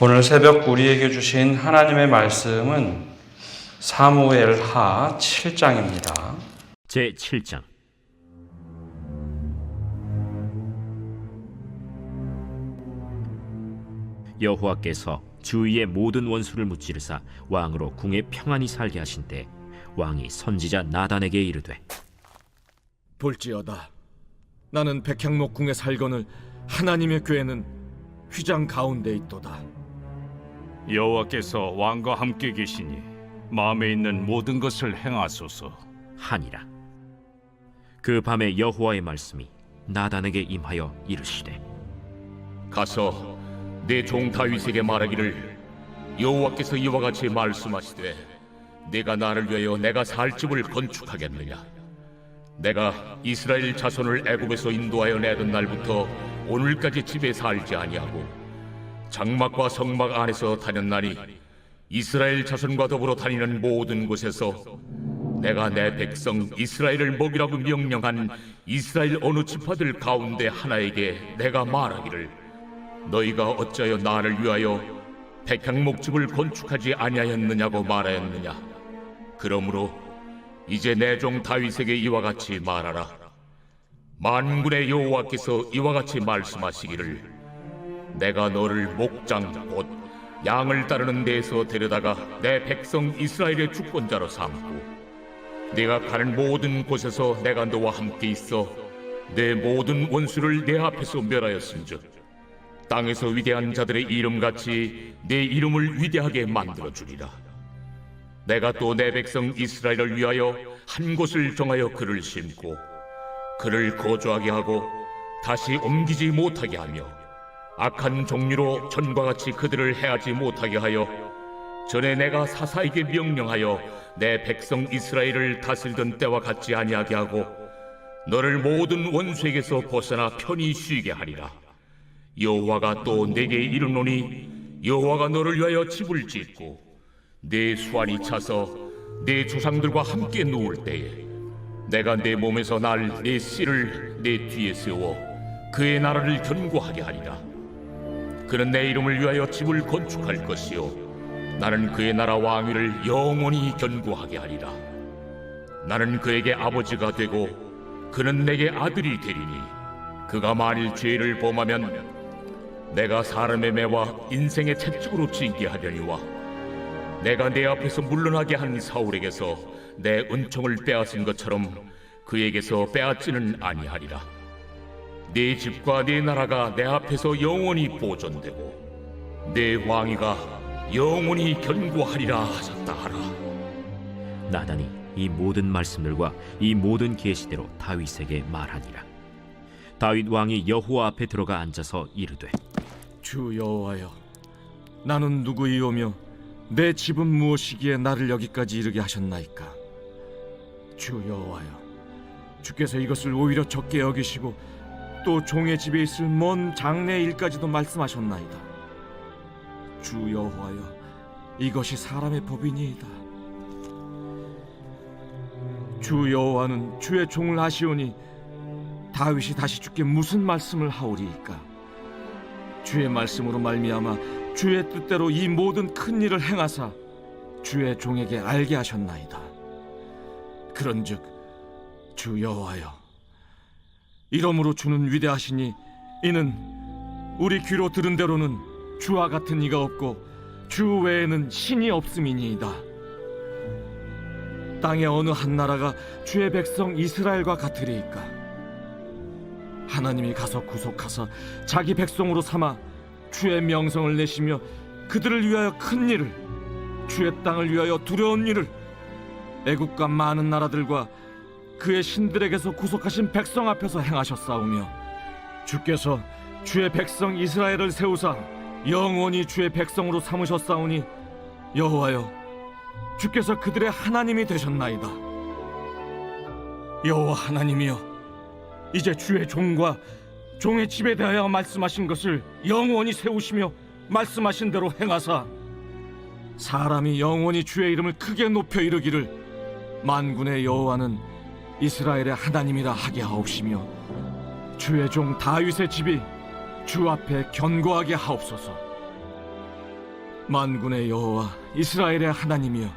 오늘 새벽 우리에게 주신 하나님의 말씀은 사무엘하 7장입니다. 제 7장. 여호와께서 주위의 모든 원수를 무찌르사 왕으로 궁에 평안히 살게 하신 때 왕이 선지자 나단에게 이르되, 볼지어다, 나는 백향목 궁에 살거늘 하나님의 궤는 휘장 가운데 있도다. 여호와께서 왕과 함께 계시니 마음에 있는 모든 것을 행하소서 하니라. 그 밤에 여호와의 말씀이 나단에게 임하여 이르시되, 가서 내 종 다윗에게 말하기를, 여호와께서 이와 같이 말씀하시되, 내가 나를 위하여 내가 살 집을 건축하겠느냐? 내가 이스라엘 자손을 애굽에서 인도하여 내던 날부터 오늘까지 집에 살지 아니하고 장막과 성막 안에서 다녔나니 이스라엘 자손과 더불어 다니는 모든 곳에서 내가 내 백성 이스라엘을 먹이라고 명령한 이스라엘 어느 지파들 가운데 하나에게 내가 말하기를, 너희가 어찌하여 나를 위하여 백향목집을 건축하지 아니하였느냐고 말하였느냐? 그러므로 이제 내 종 다윗에게 이와 같이 말하라. 만군의 여호와께서 이와 같이 말씀하시기를, 내가 너를 목장 곧 양을 따르는 데에서 데려다가 내 백성 이스라엘의 주권자로 삼고, 네가 가는 모든 곳에서 내가 너와 함께 있어 내 모든 원수를 내 앞에서 멸하였은즉 땅에서 위대한 자들의 이름같이 내 이름을 위대하게 만들어주리라. 내가 또 내 백성 이스라엘을 위하여 한 곳을 정하여 그를 심고 그를 거주하게 하고 다시 옮기지 못하게 하며 악한 종류로 전과 같이 그들을 해하지 못하게 하여 전에 내가 사사에게 명령하여 내 백성 이스라엘을 다스리던 때와 같지 아니하게 하고 너를 모든 원수에게서 벗어나 편히 쉬게 하리라. 여호와가 또 내게 이르노니, 여호와가 너를 위하여 집을 짓고 내 수완이 차서 내 조상들과 함께 누울 때에 내가 내 몸에서 날 내 씨를 내 뒤에 세워 그의 나라를 견고하게 하리라. 그는 내 이름을 위하여 집을 건축할 것이요 나는 그의 나라 왕위를 영원히 견고하게 하리라. 나는 그에게 아버지가 되고 그는 내게 아들이 되리니, 그가 만일 죄를 범하면 내가 사람의 매와 인생의 채찍으로 징계 하려니와 내가 내 앞에서 물러나게 한 사울에게서 내 은총을 빼앗은 것처럼 그에게서 빼앗지는 아니하리라. 네 집과 네 나라가 내 앞에서 영원히 보존되고 내 왕위가 영원히 견고하리라 하셨다 하라. 나단이 이 모든 말씀들과 이 모든 계시대로 다윗에게 말하니라. 다윗 왕이 여호와 앞에 들어가 앉아서 이르되, 주 여호와여, 나는 누구이오며 내 집은 무엇이기에 나를 여기까지 이르게 하셨나이까? 주 여호와여, 주께서 이것을 오히려 적게 여기시고 또 종의 집에 있을 먼 장래 일까지도 말씀하셨나이다. 주 여호와여, 이것이 사람의 법이니이다. 주 여호와는 주의 종을 아시오니 다윗이 다시 주께 무슨 말씀을 하오리이까? 주의 말씀으로 말미암아 주의 뜻대로 이 모든 큰 일을 행하사 주의 종에게 알게 하셨나이다. 그런즉 주 여호와여, 이러므로 주는 위대하시니 이는 우리 귀로 들은 대로는 주와 같은 이가 없고 주 외에는 신이 없음이니이다. 땅의 어느 한 나라가 주의 백성 이스라엘과 같으리이까? 하나님이 가서 구속하사 자기 백성으로 삼아 주의 명성을 내시며 그들을 위하여 큰 일을, 주의 땅을 위하여 두려운 일을 애국과 많은 나라들과 그의 신들에게서 구속하신 백성 앞에서 행하셨사오며, 주께서 주의 백성 이스라엘을 세우사 영원히 주의 백성으로 삼으셨사오니 여호와여, 주께서 그들의 하나님이 되셨나이다. 여호와 하나님이여, 이제 주의 종과 종의 집에 대하여 말씀하신 것을 영원히 세우시며 말씀하신 대로 행하사 사람이 영원히 주의 이름을 크게 높여 이르기를, 만군의 여호와는 이스라엘의 하나님이라 하게 하옵시며 주의 종 다윗의 집이 주 앞에 견고하게 하옵소서. 만군의 여호와 이스라엘의 하나님이여,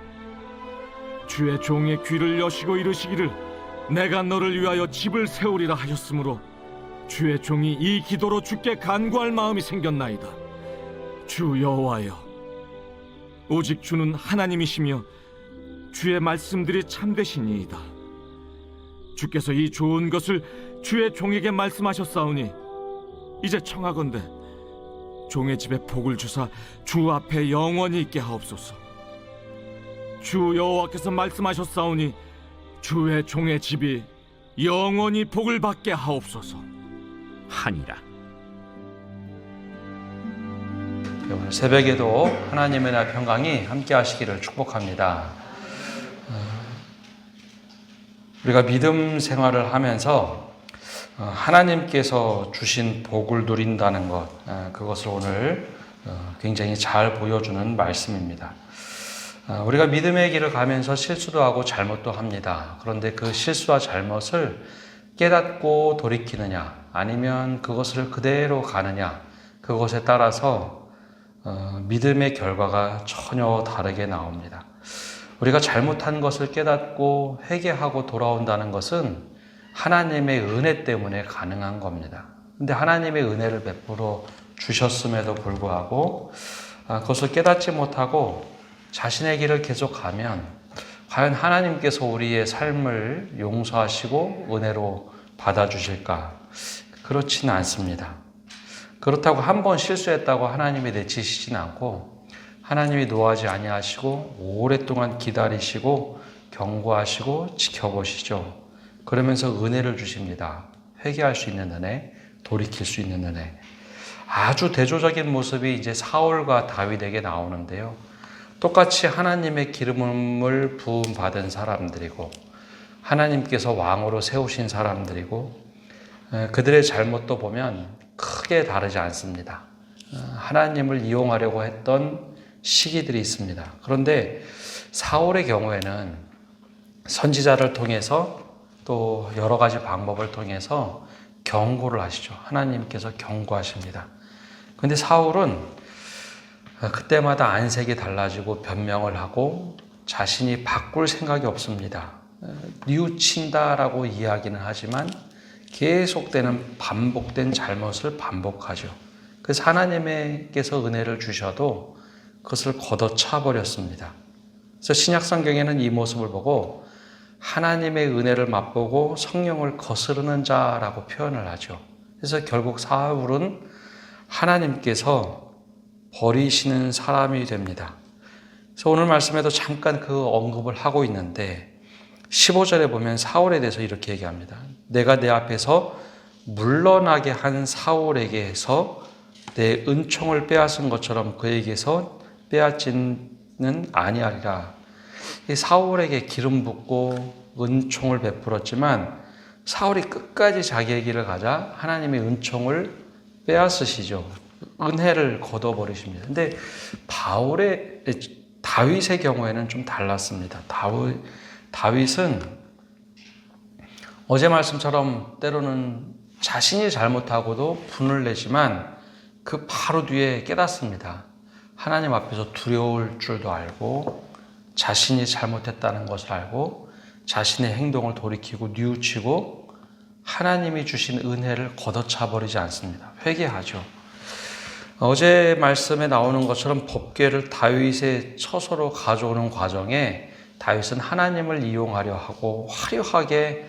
주의 종의 귀를 여시고 이르시기를 내가 너를 위하여 집을 세우리라 하셨으므로 주의 종이 이 기도로 주께 간구할 마음이 생겼나이다. 주 여호와여, 오직 주는 하나님이시며 주의 말씀들이 참되시니이다. 주께서 이 좋은 것을 주의 종에게 말씀하셨사오니 이제 청하건대 종의 집에 복을 주사 주 앞에 영원히 있게 하옵소서. 주 여호와께서 말씀하셨사오니 주의 종의 집이 영원히 복을 받게 하옵소서. 하니라. 오늘 새벽에도 하나님의 날 평강이 함께 하시기를 축복합니다. 우리가 믿음 생활을 하면서 하나님께서 주신 복을 누린다는 것, 그것을 오늘 굉장히 잘 보여주는 말씀입니다. 우리가 믿음의 길을 가면서 실수도 하고 잘못도 합니다. 그런데 그 실수와 잘못을 깨닫고 돌이키느냐, 아니면 그것을 그대로 가느냐, 그것에 따라서 믿음의 결과가 전혀 다르게 나옵니다. 우리가 잘못한 것을 깨닫고 회개하고 돌아온다는 것은 하나님의 은혜 때문에 가능한 겁니다. 근데 하나님의 은혜를 베풀어 주셨음에도 불구하고 그것을 깨닫지 못하고 자신의 길을 계속 가면 과연 하나님께서 우리의 삶을 용서하시고 은혜로 받아주실까? 그렇지는 않습니다. 그렇다고 한 번 실수했다고 하나님이 내치시진 않고 하나님이 노하지 아니하시고 오랫동안 기다리시고 경고하시고 지켜보시죠. 그러면서 은혜를 주십니다. 회개할 수 있는 은혜, 돌이킬 수 있는 은혜. 아주 대조적인 모습이 이제 사울과 다윗에게 나오는데요. 똑같이 하나님의 기름을 부음받은 사람들이고 하나님께서 왕으로 세우신 사람들이고 그들의 잘못도 보면 크게 다르지 않습니다. 하나님을 이용하려고 했던 시기들이 있습니다. 그런데 사울의 경우에는 선지자를 통해서 또 여러 가지 방법을 통해서 경고를 하시죠. 하나님께서 경고하십니다. 그런데 사울은 그때마다 안색이 달라지고 변명을 하고 자신이 바꿀 생각이 없습니다. 뉘우친다라고 이야기는 하지만 계속되는 반복된 잘못을 반복하죠. 그래서 하나님께서 은혜를 주셔도 그것을 걷어차 버렸습니다. 그래서 신약 성경에는 이 모습을 보고 하나님의 은혜를 맛보고 성령을 거스르는 자라고 표현을 하죠. 그래서 결국 사울은 하나님께서 버리시는 사람이 됩니다. 그래서 오늘 말씀에도 잠깐 그 언급을 하고 있는데 15절에 보면 사울에 대해서 이렇게 얘기합니다. 내가 내 앞에서 물러나게 한 사울에게서 내 은총을 빼앗은 것처럼 그에게서 빼앗지는 아니하리라. 이 사울에게 기름 붓고 은총을 베풀었지만 사울이 끝까지 자기의 길을 가자 하나님의 은총을 빼앗으시죠. 은혜를 걷어버리십니다. 근데 다윗의 경우에는 좀 달랐습니다. 다윗은 어제 말씀처럼 때로는 자신이 잘못하고도 분을 내지만 그 바로 뒤에 깨닫습니다. 하나님 앞에서 두려울 줄도 알고 자신이 잘못했다는 것을 알고 자신의 행동을 돌이키고 뉘우치고 하나님이 주신 은혜를 걷어차 버리지 않습니다. 회개하죠. 어제 말씀에 나오는 것처럼 법궤를 다윗의 처소로 가져오는 과정에 다윗은 하나님을 이용하려 하고 화려하게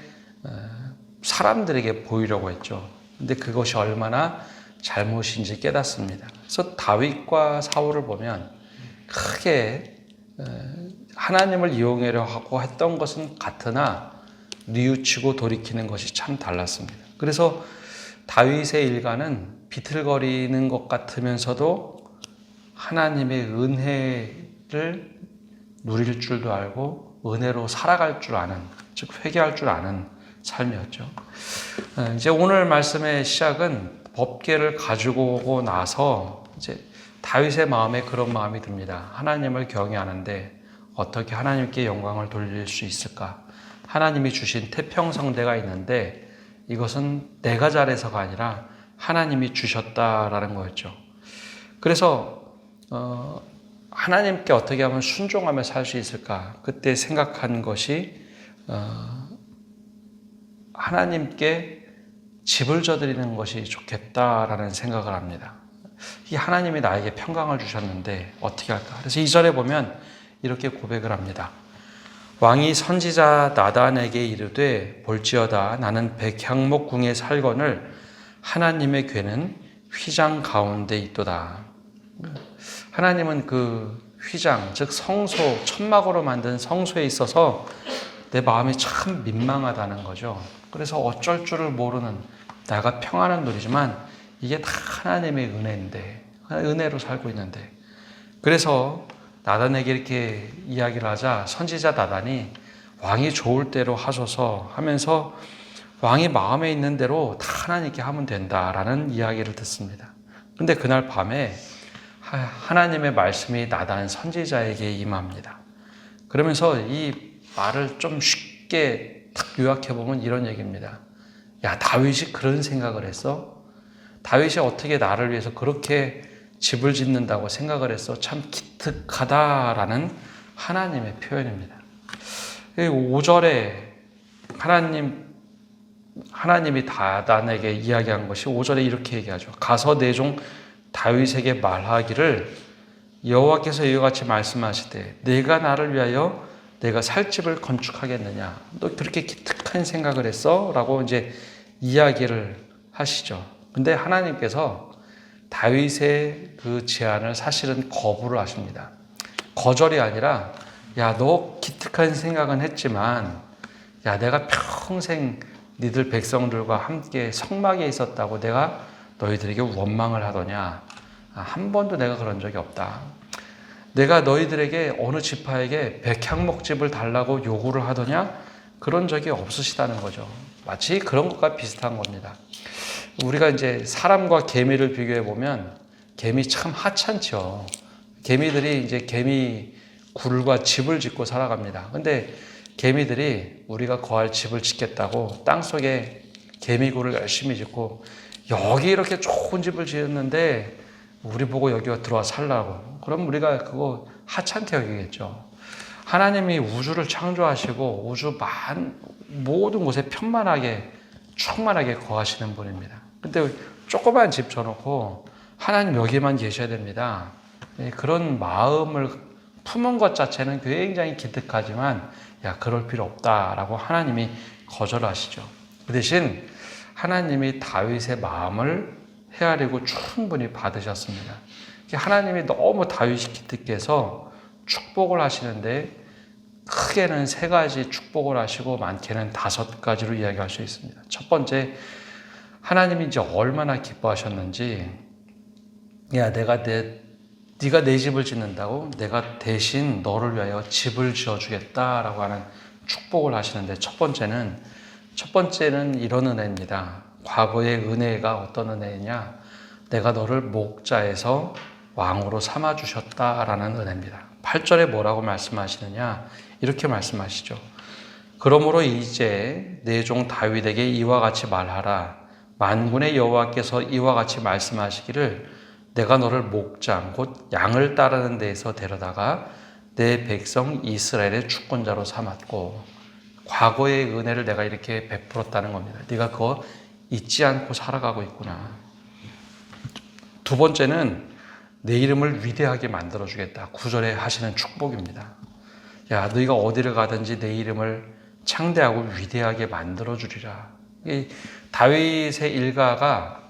사람들에게 보이려고 했죠. 근데 그것이 얼마나 잘못인지 깨닫습니다. 그래서 다윗과 사울을 보면 크게 하나님을 이용하려 하고 했던 것은 같으나 뉘우치고 돌이키는 것이 참 달랐습니다. 그래서 다윗의 일가는 비틀거리는 것 같으면서도 하나님의 은혜를 누릴 줄도 알고 은혜로 살아갈 줄 아는, 즉 회개할 줄 아는 삶이었죠. 이제 오늘 말씀의 시작은 법궤를 가지고 오고 나서 이제 다윗의 마음에 그런 마음이 듭니다. 하나님을 경외하는데 어떻게 하나님께 영광을 돌릴 수 있을까? 하나님이 주신 태평성대가 있는데 이것은 내가 잘해서가 아니라 하나님이 주셨다라는 거였죠. 그래서 하나님께 어떻게 하면 순종하며 살 수 있을까? 그때 생각한 것이 하나님께 집을 져드리는 것이 좋겠다라는 생각을 합니다. 이 하나님이 나에게 평강을 주셨는데 어떻게 할까? 그래서 2절에 보면 이렇게 고백을 합니다. 왕이 선지자 나단에게 이르되 볼지어다 나는 백향목궁에 살거늘 하나님의 궤는 휘장 가운데 있도다. 하나님은 그 휘장, 즉 성소, 천막으로 만든 성소에 있어서 내 마음이 참 민망하다는 거죠. 그래서 어쩔 줄을 모르는 내가 평안한 놀이지만 이게 다 하나님의 은혜인데, 은혜로 살고 있는데, 그래서 나단에게 이렇게 이야기를 하자 선지자 나단이 왕이 좋을 대로 하소서 하면서 왕이 마음에 있는 대로 다 하나님께 하면 된다라는 이야기를 듣습니다. 근데 그날 밤에 하나님의 말씀이 나단 선지자에게 임합니다. 그러면서 이 말을 좀 쉽게 딱 요약해보면 이런 얘기입니다. 야, 다윗이 그런 생각을 했어? 다윗이 어떻게 나를 위해서 그렇게 집을 짓는다고 생각을 했어? 참 기특하다라는 하나님의 표현입니다. 5절에 하나님이 나단에게 이야기한 것이 5절에 이렇게 얘기하죠. 가서 내 종 다윗에게 말하기를 여호와께서 이와 같이 말씀하시되 내가 나를 위하여 내가 살 집을 건축하겠느냐? 너 그렇게 기특한 생각을 했어? 라고 이제 이야기를 하시죠. 근데 하나님께서 다윗의 그 제안을 사실은 거부를 하십니다. 거절이 아니라 야, 너 기특한 생각은 했지만 야, 내가 평생 니들 백성들과 함께 성막에 있었다고 내가 너희들에게 원망을 하더냐? 한 번도 내가 그런 적이 없다. 내가 너희들에게 어느 지파에게 백향목집을 달라고 요구를 하더냐? 그런 적이 없으시다는 거죠. 마치 그런 것과 비슷한 겁니다. 우리가 이제 사람과 개미를 비교해 보면 개미 참 하찮죠. 개미들이 이제 개미 굴과 집을 짓고 살아갑니다. 근데 개미들이 우리가 거할 집을 짓겠다고 땅속에 개미굴을 열심히 짓고 여기 이렇게 좋은 집을 지었는데 우리 보고 여기 들어와 살라고. 그럼 우리가 그거 하찮게 여기겠죠. 하나님이 우주를 창조하시고 우주 모든 곳에 편만하게 충만하게 거하시는 분입니다. 근데 조그만 집 져놓고 하나님 여기만 계셔야 됩니다. 그런 마음을 품은 것 자체는 굉장히 기특하지만 야, 그럴 필요 없다라고 하나님이 거절하시죠. 그 대신 하나님이 다윗의 마음을 헤아리고 충분히 받으셨습니다. 하나님이 너무 다윗이 기특해서 축복을 하시는데 크게는 3가지 축복을 하시고 많게는 5가지로 이야기할 수 있습니다. 첫 번째, 하나님이 이제 얼마나 기뻐하셨는지, 야, 네가 내 집을 짓는다고 내가 대신 너를 위하여 집을 지어주겠다라고 하는 축복을 하시는데 첫 번째는 이런 은혜입니다. 과거의 은혜가 어떤 은혜냐? 내가 너를 목자에서 왕으로 삼아주셨다라는 은혜입니다. 8절에 뭐라고 말씀하시느냐? 이렇게 말씀하시죠. 그러므로 이제 내 종 다윗에게 이와 같이 말하라. 만군의 여호와께서 이와 같이 말씀하시기를 내가 너를 목장 곧 양을 따르는 데에서 데려다가 내 백성 이스라엘의 주권자로 삼았고 과거의 은혜를 내가 이렇게 베풀었다는 겁니다. 네가 그거 잊지 않고 살아가고 있구나. 두 번째는 내 이름을 위대하게 만들어주겠다. 9절에 하시는 축복입니다. 야, 너희가 어디를 가든지 내 이름을 창대하고 위대하게 만들어주리라. 다윗의 일가가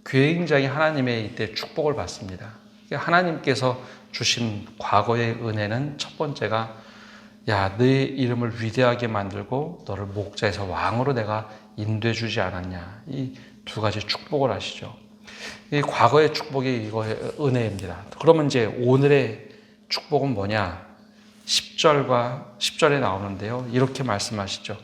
굉장히 하나님의 이때 축복을 받습니다. 하나님께서 주신 과거의 은혜는 첫 번째가 야, 네 이름을 위대하게 만들고 너를 목자에서 왕으로 내가 인도해 주지 않았냐. 이 2가지 축복을 하시죠. 이 과거의 축복이 이거의 은혜입니다. 그러면 이제 오늘의 축복은 뭐냐? 10절에 나오는데요. 이렇게 말씀하시죠.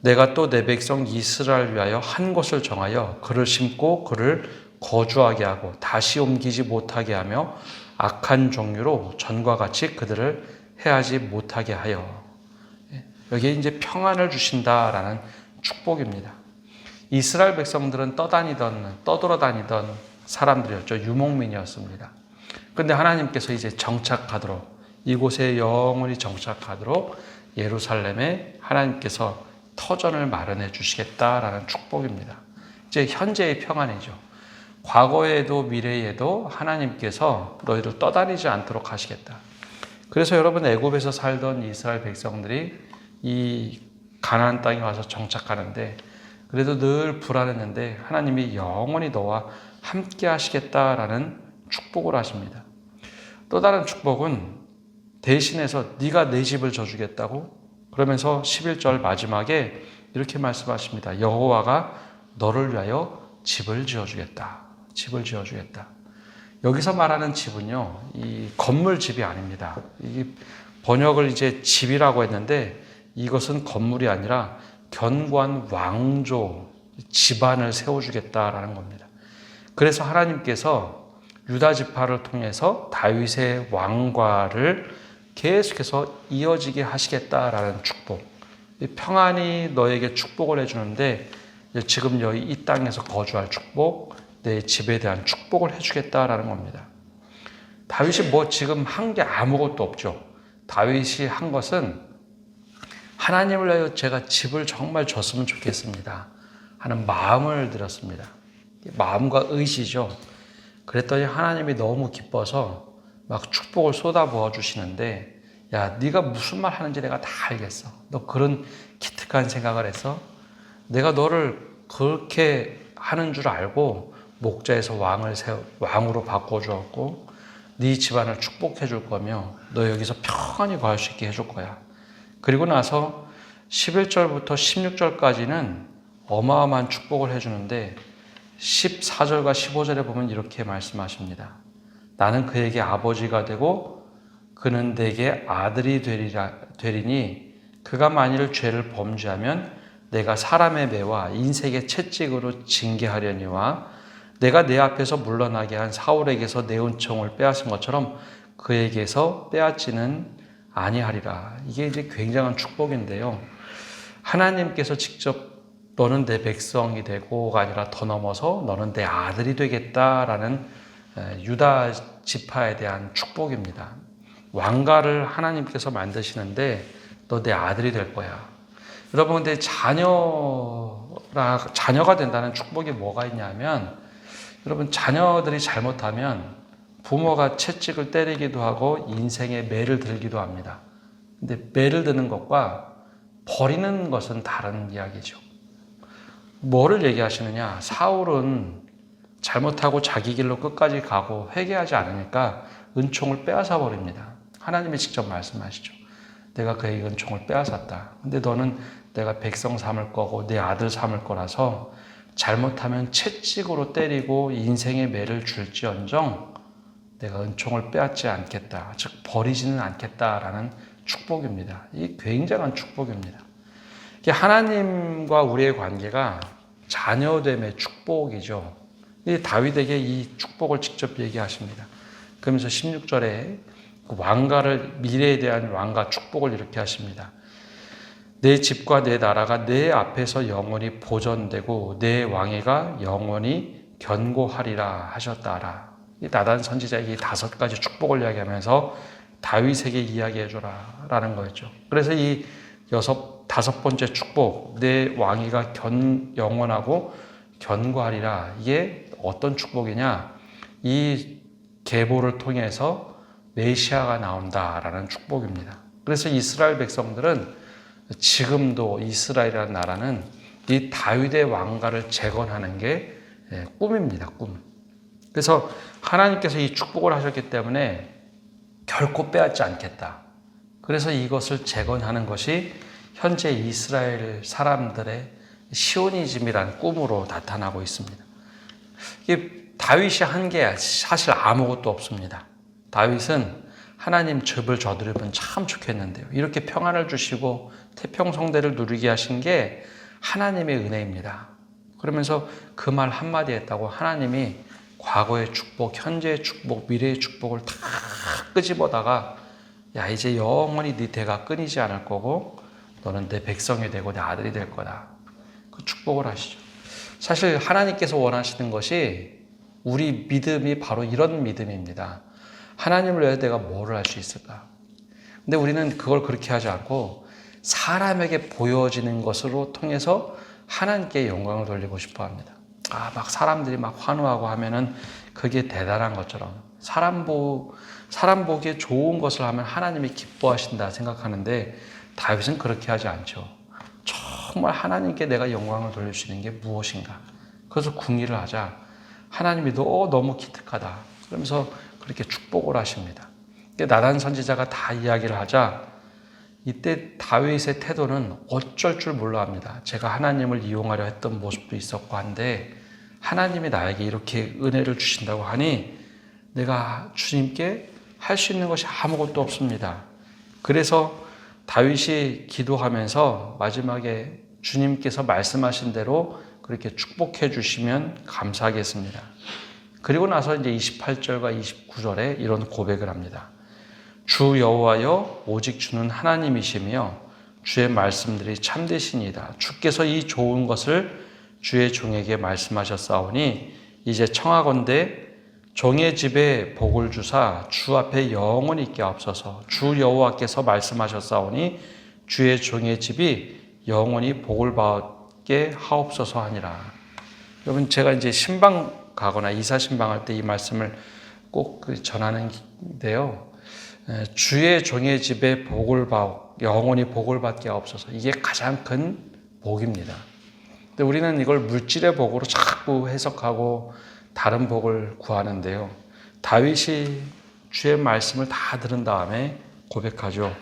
내가 또 내 백성 이스라엘 위하여 한 곳을 정하여 그를 심고 그를 거주하게 하고 다시 옮기지 못하게 하며 악한 종류로 전과 같이 그들을 해하지 못하게 하여. 여기에 이제 평안을 주신다라는 축복입니다. 이스라엘 백성들은 떠돌아다니던 사람들이었죠. 유목민이었습니다. 근데 하나님께서 이제 정착하도록, 이곳에 영원히 정착하도록 예루살렘에 하나님께서 터전을 마련해 주시겠다라는 축복입니다. 이제 현재의 평안이죠. 과거에도 미래에도 하나님께서 너희를 떠다니지 않도록 하시겠다. 그래서 여러분, 애굽에서 살던 이스라엘 백성들이 이 가나안 땅에 와서 정착하는데 그래도 늘 불안했는데 하나님이 영원히 너와 함께 하시겠다라는 축복을 하십니다. 또 다른 축복은 대신해서 네가 내 집을 져주겠다고, 그러면서 11절 마지막에 이렇게 말씀하십니다. 여호와가 너를 위하여 집을 지어주겠다. 집을 지어주겠다. 여기서 말하는 집은요, 이 건물 집이 아닙니다. 이 번역을 이제 집이라고 했는데 이것은 건물이 아니라 견고한 왕조, 집안을 세워주겠다라는 겁니다. 그래서 하나님께서 유다 지파를 통해서 다윗의 왕과를 계속해서 이어지게 하시겠다라는 축복. 평안히 너에게 축복을 해주는데 지금 여기 이 땅에서 거주할 축복, 내 집에 대한 축복을 해주겠다라는 겁니다. 다윗이 뭐 지금 한 게 아무것도 없죠. 다윗이 한 것은 하나님을 위하여 제가 집을 정말 줬으면 좋겠습니다 하는 마음을 들었습니다. 마음과 의지죠. 그랬더니 하나님이 너무 기뻐서 막 축복을 쏟아부어 주시는데, 야, 네가 무슨 말 하는지 내가 다 알겠어. 너 그런 기특한 생각을 해서 내가 너를 그렇게 하는 줄 알고 목자에서 왕으로 바꿔주었고 네 집안을 축복해 줄 거며 너 여기서 평안히 거할 수 있게 해줄 거야. 그리고 나서 11절부터 16절까지는 어마어마한 축복을 해주는데 14절과 15절에 보면 이렇게 말씀하십니다. 나는 그에게 아버지가 되고 그는 내게 아들이 되리니 그가 만일 죄를 범죄하면 내가 사람의 매와 인색의 채찍으로 징계하려니와 내가 내 앞에서 물러나게 한 사울에게서 내 은총을 빼앗은 것처럼 그에게서 빼앗지는 아니하리라. 이게 이제 굉장한 축복인데요. 하나님께서 직접 너는 내 백성이 되고가 아니라 더 넘어서 너는 내 아들이 되겠다라는 유다 지파에 대한 축복입니다. 왕가를 하나님께서 만드시는데 너 내 아들이 될 거야. 여러분, 근데 자녀가 된다는 축복이 뭐가 있냐면, 여러분, 자녀들이 잘못하면 부모가 채찍을 때리기도 하고 인생에 매를 들기도 합니다. 근데 매를 드는 것과 버리는 것은 다른 이야기죠. 뭐를 얘기하시느냐? 사울은 잘못하고 자기 길로 끝까지 가고 회개하지 않으니까 은총을 빼앗아 버립니다. 하나님이 직접 말씀하시죠. 내가 그의 은총을 빼앗았다. 근데 너는 내가 백성 삼을 거고 내 아들 삼을 거라서 잘못하면 채찍으로 때리고 인생의 매를 줄지언정 내가 은총을 빼앗지 않겠다. 즉 버리지는 않겠다라는 축복입니다. 이 굉장한 축복입니다. 하나님과 우리의 관계가 자녀됨의 축복이죠. 다윗에게 이 축복을 직접 얘기하십니다. 그러면서 16절에 왕가를, 미래에 대한 왕가 축복을 이렇게 하십니다. 내 집과 내 나라가 내 앞에서 영원히 보존되고 내 왕위가 영원히 견고하리라 하셨다라. 이 나단 선지자에게 이 5가지 축복을 이야기하면서 다윗에게 이야기해줘라 라는 거였죠. 그래서 이 5번째 축복, 내 왕위가 영원하고 견고하리라. 이게 어떤 축복이냐? 이 계보를 통해서 메시아가 나온다라는 축복입니다. 그래서 이스라엘 백성들은 지금도 이스라엘이라는 나라는 이 다윗의 왕가를 재건하는 게 꿈입니다. 꿈. 그래서 하나님께서 이 축복을 하셨기 때문에 결코 빼앗지 않겠다. 그래서 이것을 재건하는 것이 현재 이스라엘 사람들의 시오니즘이라는 꿈으로 나타나고 있습니다. 이게 다윗이 한 게 사실 아무것도 없습니다. 다윗은 하나님 집을 저드리면 참 좋겠는데요. 이렇게 평안을 주시고 태평성대를 누리게 하신 게 하나님의 은혜입니다. 그러면서 그 말 한마디 했다고 하나님이 과거의 축복, 현재의 축복, 미래의 축복을 다 끄집어다가 야, 이제 영원히 네 대가 끊이지 않을 거고 너는 내 백성이 되고 내 아들이 될 거다. 그 축복을 하시죠. 사실 하나님께서 원하시는 것이 우리 믿음이 바로 이런 믿음입니다. 하나님을 위해 내가 뭐를 할 수 있을까? 근데 우리는 그걸 그렇게 하지 않고 사람에게 보여지는 것으로 통해서 하나님께 영광을 돌리고 싶어 합니다. 막 사람들이 막 환호하고 하면은 그게 대단한 것처럼 사람 보기에 좋은 것을 하면 하나님이 기뻐하신다 생각하는데 다윗은 그렇게 하지 않죠. 정말 하나님께 내가 영광을 돌릴 수 있는 게 무엇인가? 그래서 궁리를 하자. 하나님이 너무 기특하다. 그러면서 그렇게 축복을 하십니다. 나단 선지자가 다 이야기를 하자 이때 다윗의 태도는 어쩔 줄 몰라 합니다. 제가 하나님을 이용하려 했던 모습도 있었고 한데 하나님이 나에게 이렇게 은혜를 주신다고 하니 내가 주님께 할 수 있는 것이 아무것도 없습니다. 그래서 다윗이 기도하면서 마지막에 주님께서 말씀하신 대로 그렇게 축복해 주시면 감사하겠습니다. 그리고 나서 이제 28절과 29절에 이런 고백을 합니다. 주 여호와여 오직 주는 하나님이시며 주의 말씀들이 참되시니이다. 주께서 이 좋은 것을 주의 종에게 말씀하셨사오니 이제 청하건대 종의 집에 복을 주사 주 앞에 영원히 있게 하옵소서. 주 여호와께서 말씀하셨사오니 주의 종의 집이 영원히 복을 받게 하옵소서 하니라. 여러분 제가 이제 신방 가거나 이사 신방할 때 이 말씀을 꼭 전하는데요. 주의 종의 집에 영원히 복을 받게 하옵소서. 이게 가장 큰 복입니다. 근데 우리는 이걸 물질의 복으로 자꾸 해석하고 다른 복을 구하는데요. 다윗이 주의 말씀을 다 들은 다음에 고백하죠.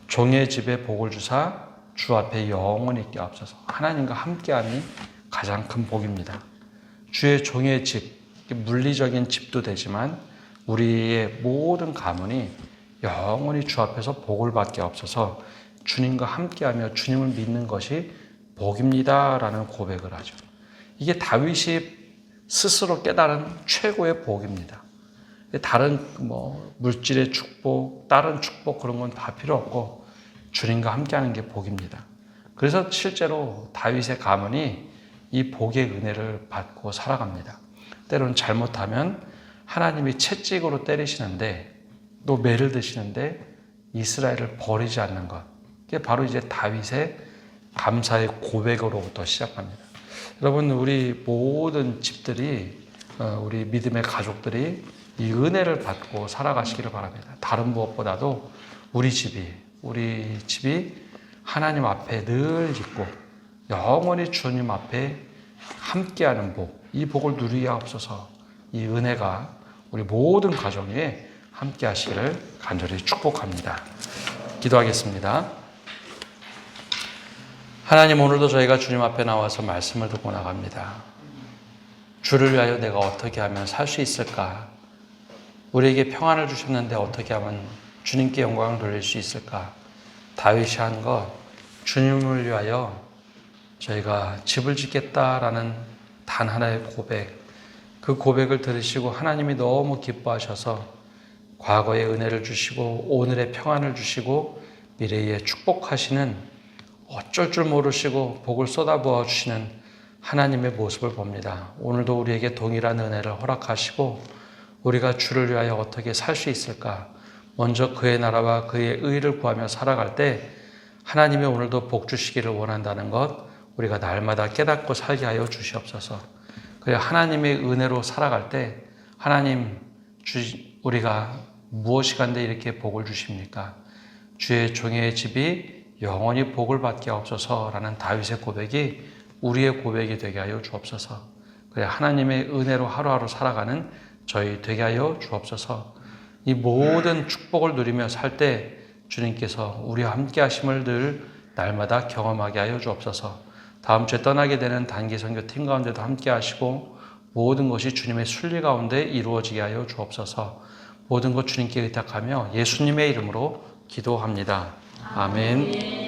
종의 집에 복을 주사 주 앞에 영원히 있게 하옵소서. 하나님과 함께함이 가장 큰 복입니다. 주의 종의 집, 물리적인 집도 되지만 우리의 모든 가문이 영원히 주 앞에서 복을 받게 하옵소서. 주님과 함께하며 주님을 믿는 것이 복입니다라는 고백을 하죠. 이게 다윗이 스스로 깨달은 최고의 복입니다. 다른 물질의 축복, 다른 축복 그런 건 다 필요 없고 주님과 함께하는 게 복입니다. 그래서 실제로 다윗의 가문이 이 복의 은혜를 받고 살아갑니다. 때로는 잘못하면 하나님이 채찍으로 때리시는데 또 매를 드시는데 이스라엘을 버리지 않는 것. 그게 바로 이제 다윗의 감사의 고백으로부터 시작합니다. 여러분 우리 모든 집들이 우리 믿음의 가족들이 이 은혜를 받고 살아가시기를 바랍니다. 다른 무엇보다도 우리 집이 하나님 앞에 늘 있고 영원히 주님 앞에 함께하는 복, 이 복을 누리게 하옵소서. 이 은혜가 우리 모든 가정에 함께 하시기를 간절히 축복합니다. 기도하겠습니다. 하나님 오늘도 저희가 주님 앞에 나와서 말씀을 듣고 나갑니다. 주를 위하여 내가 어떻게 하면 살 수 있을까? 우리에게 평안을 주셨는데 어떻게 하면 주님께 영광을 돌릴 수 있을까? 다윗이 한 것, 주님을 위하여 저희가 집을 짓겠다라는 단 하나의 고백, 그 고백을 들으시고 하나님이 너무 기뻐하셔서 과거의 은혜를 주시고 오늘의 평안을 주시고 미래에 축복하시는 어쩔 줄 모르시고 복을 쏟아부어 주시는 하나님의 모습을 봅니다. 오늘도 우리에게 동일한 은혜를 허락하시고 우리가 주를 위하여 어떻게 살 수 있을까? 먼저 그의 나라와 그의 의를 구하며 살아갈 때 하나님이 오늘도 복 주시기를 원한다는 것 우리가 날마다 깨닫고 살게 하여 주시옵소서. 그리고 하나님의 은혜로 살아갈 때 하나님 우리가 무엇이간데 이렇게 복을 주십니까? 주의 종의 집이 영원히 복을 받게 하옵소서라는 다윗의 고백이 우리의 고백이 되게 하여 주옵소서. 그래 하나님의 은혜로 하루하루 살아가는 저희 되게 하여 주옵소서. 이 모든 축복을 누리며 살 때 주님께서 우리와 함께 하심을 늘 날마다 경험하게 하여 주옵소서. 다음 주에 떠나게 되는 단기 선교 팀 가운데도 함께 하시고 모든 것이 주님의 순리 가운데 이루어지게 하여 주옵소서. 모든 것 주님께 의탁하며 예수님의 이름으로 기도합니다. 아멘.